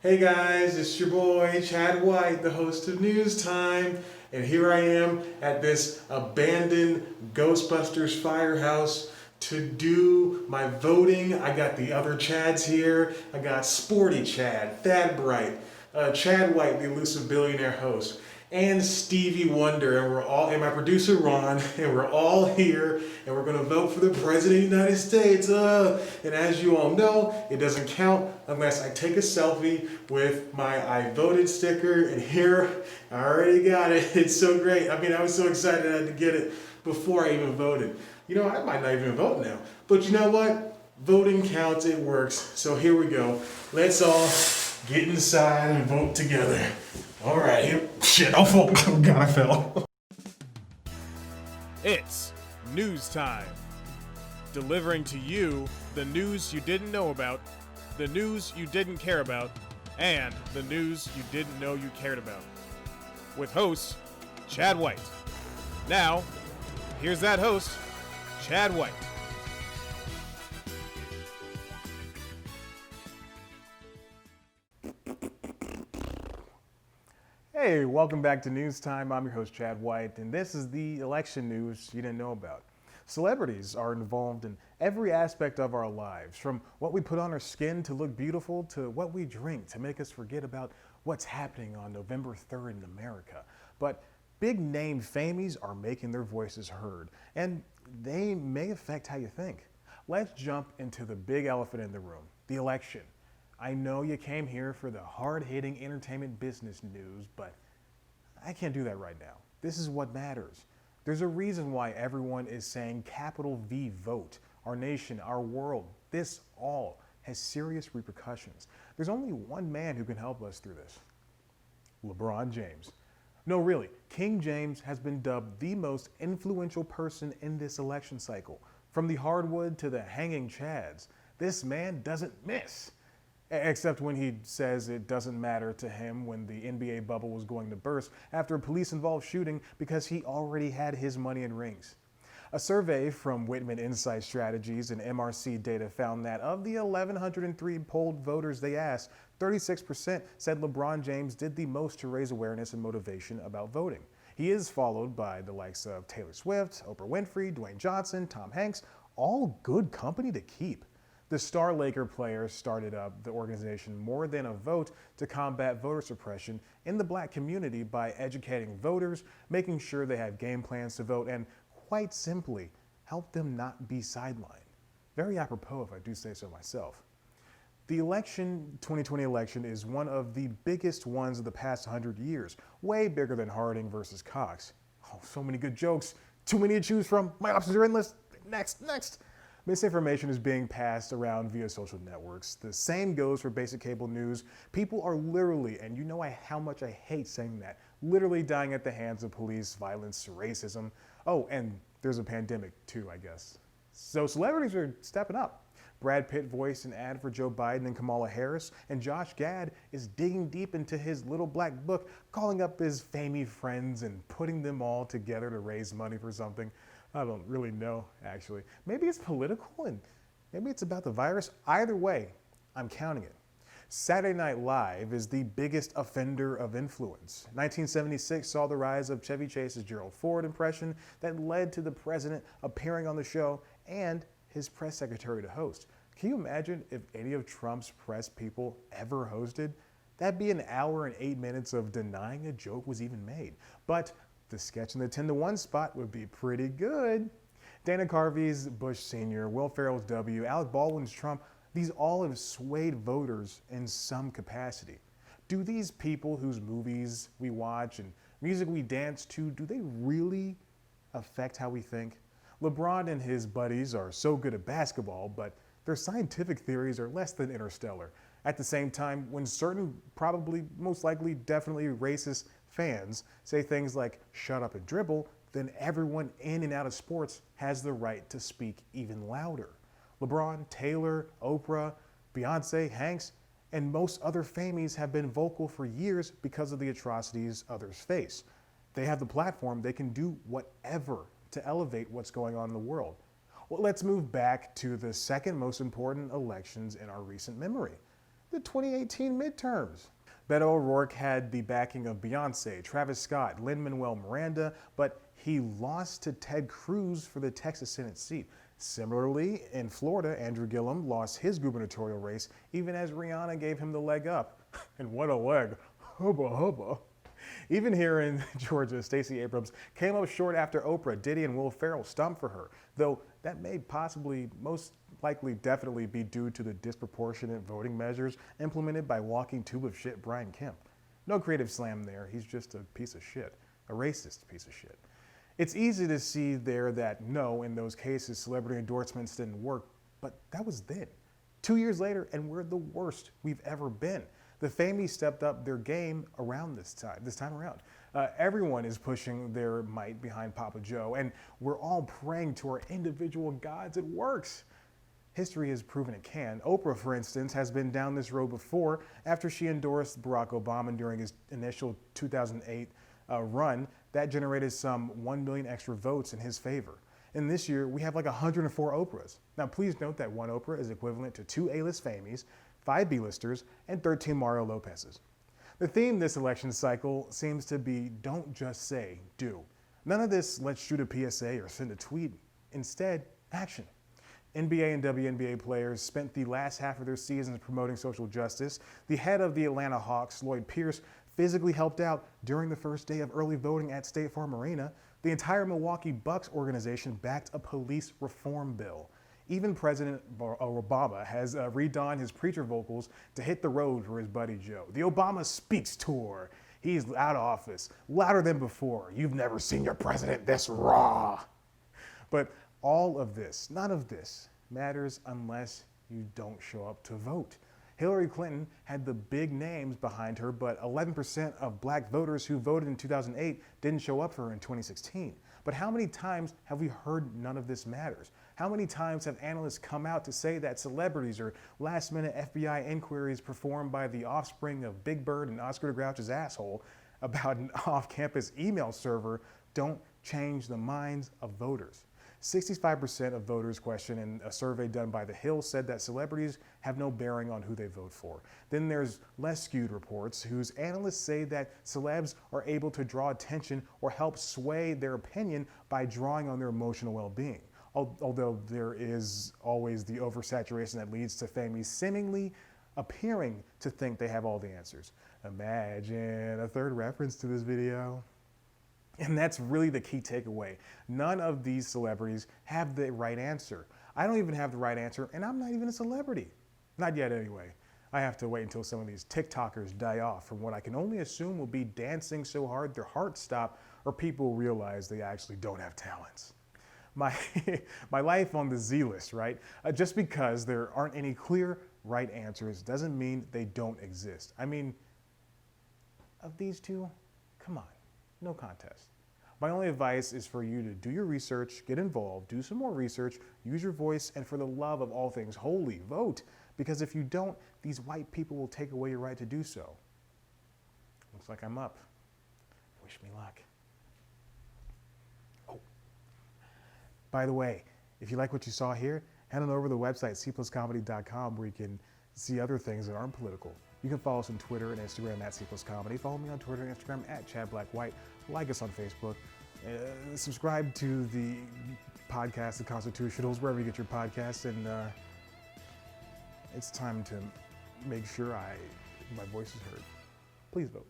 Hey guys, it's your boy Chad White, the host of News Time, and here I am at this abandoned Ghostbusters firehouse to do my voting. I got the other Chads here. I got Sporty Chad, Thad Bright, Chad White, the elusive billionaire host, and Stevie Wonder, and my producer Ron, and we're all here, and we're gonna vote for the President of the United States. And as you all know, it doesn't count unless I take a selfie with my I voted sticker, and here, I already got it. It's so great. I mean, I was so excited I had to get it before I even voted. You know, I might not even vote now, but you know what? Voting counts, it works. So here we go. Let's all get inside and vote together. All right, here. Shit, oh, oh God, I fell. It's news time. Delivering to you the news you didn't know about, the news you didn't care about, and the news you didn't know you cared about. With host, Chad White. Now, here's that host, Chad White. Hey, welcome back to News Time. I'm your host, Chad White, and this is the election news you didn't know about. Celebrities are involved in every aspect of our lives, from what we put on our skin to look beautiful to what we drink to make us forget about what's happening on November 3rd in America. But big name Famies are making their voices heard, and they may affect how you think. Let's jump into the big elephant in the room, the election. I know you came here for the hard-hitting entertainment business news, but I can't do that right now. This is what matters. There's a reason why everyone is saying capital V vote. Our nation, our world, this all has serious repercussions. There's only one man who can help us through this. LeBron James. No, really, King James has been dubbed the most influential person in this election cycle. From the hardwood to the hanging chads, this man doesn't miss. Except when he says it doesn't matter to him when the NBA bubble was going to burst after a police-involved shooting because he already had his money in rings. A survey from Whitman Insight Strategies and MRC data found that of the 1,103 polled voters they asked, 36% said LeBron James did the most to raise awareness and motivation about voting. He is followed by the likes of Taylor Swift, Oprah Winfrey, Dwayne Johnson, Tom Hanks, all good company to keep. The star Laker player started up the organization More Than a Vote to combat voter suppression in the black community by educating voters, making sure they have game plans to vote, and quite simply, help them not be sidelined. Very apropos if I do say so myself. The 2020 election is one of the biggest ones of the past 100 years, way bigger than Harding versus Cox. Oh, so many good jokes, too many to choose from, my options are endless. Next. Misinformation is being passed around via social networks. The same goes for basic cable news. People are literally, and you know how much I hate saying that, literally dying at the hands of police, violence, racism. Oh, and there's a pandemic too, I guess. So celebrities are stepping up. Brad Pitt voiced an ad for Joe Biden and Kamala Harris, and Josh Gad is digging deep into his little black book, calling up his famous friends and putting them all together to raise money for something. I don't really know, actually. Maybe it's political and maybe it's about the virus. Either way, I'm counting it. Saturday Night Live is the biggest offender of influence. 1976 saw the rise of Chevy Chase's Gerald Ford impression that led to the president appearing on the show and his press secretary to host. Can you imagine if any of Trump's press people ever hosted? That'd be an hour and 8 minutes of denying a joke was even made. But the sketch in the 10-1 spot would be pretty good. Dana Carvey's Bush Sr., Will Ferrell's W., Alec Baldwin's Trump, these all have swayed voters in some capacity. Do these people whose movies we watch and music we dance to, do they really affect how we think? LeBron and his buddies are so good at basketball, but their scientific theories are less than interstellar. At the same time, when certain, probably, most likely, definitely racist fans say things like shut up and dribble, then everyone in and out of sports has the right to speak even louder. LeBron, Taylor, Oprah, Beyonce, Hanks, and most other Famies have been vocal for years because of the atrocities others face. They have the platform, they can do whatever to elevate what's going on in the world. Well, let's move back to the second most important elections in our recent memory. the 2018 midterms. Beto O'Rourke had the backing of Beyonce, Travis Scott, Lin-Manuel Miranda, but he lost to Ted Cruz for the Texas Senate seat. Similarly, in Florida, Andrew Gillum lost his gubernatorial race even as Rihanna gave him the leg up. And what a leg. Hubba hubba. Even here in Georgia, Stacey Abrams came up short after Oprah, Diddy, and Will Ferrell stumped for her, though that may possibly, most likely, definitely be due to the disproportionate voting measures implemented by walking tube of shit Brian Kemp. No creative slam there, he's just a piece of shit, a racist piece of shit. It's easy to see there that no, in those cases, celebrity endorsements didn't work, but that was then. 2 years later, and we're the worst we've ever been. The Famies stepped up their game around this time around. Everyone is pushing their might behind Papa Joe, and we're all praying to our individual gods. It works. History has proven it can. Oprah, for instance, has been down this road before after she endorsed Barack Obama during his initial 2008 run. That generated some 1 million extra votes in his favor. And this year, we have like 104 Oprahs. Now, please note that one Oprah is equivalent to 2 A-list Famies, 5 B-listers, and 13 Mario Lopez's. The theme this election cycle seems to be don't just say, do. None of this let's shoot a PSA or send a tweet. Instead, action. NBA and WNBA players spent the last half of their seasons promoting social justice. The head of the Atlanta Hawks, Lloyd Pierce, physically helped out during the first day of early voting at State Farm Arena. The entire Milwaukee Bucks organization backed a police reform bill. Even President Obama has redonned his preacher vocals to hit the road for his buddy Joe. The Obama Speaks Tour. He's out of office, louder than before. You've never seen your president this raw. But all of this, none of this, matters unless you don't show up to vote. Hillary Clinton had the big names behind her, but 11% of black voters who voted in 2008 didn't show up for her in 2016. But how many times have we heard none of this matters? How many times have analysts come out to say that celebrities or last-minute FBI inquiries performed by the offspring of Big Bird and Oscar the Grouch's asshole about an off-campus email server don't change the minds of voters? 65% of voters questioned in a survey done by The Hill said that celebrities have no bearing on who they vote for. Then there's less skewed reports whose analysts say that celebs are able to draw attention or help sway their opinion by drawing on their emotional well-being. Although there is always the oversaturation that leads to Famies seemingly appearing to think they have all the answers. Imagine a third reference to this video. And that's really the key takeaway. None of these celebrities have the right answer. I don't even have the right answer, and I'm not even a celebrity. Not yet, anyway. I have to wait until some of these TikTokers die off from what I can only assume will be dancing so hard their hearts stop, or people realize they actually don't have talents. My life on the Z list, right? Just because there aren't any clear right answers doesn't mean they don't exist. I mean, of these two, come on. No contest. My only advice is for you to do your research, get involved, do some more research, use your voice, and for the love of all things holy, vote. Because if you don't, these white people will take away your right to do so. Looks like I'm up. Wish me luck. Oh, by the way, if you like what you saw here, head on over to the website cpluscomedy.com where you can see other things that aren't political. You can follow us on Twitter and Instagram at @CPlusComedy. Follow me on Twitter and Instagram at @ChadBlackWhite. Like us on Facebook. Subscribe to the podcast, The Constitutionals, wherever you get your podcasts. And it's time to make sure my voice is heard. Please vote.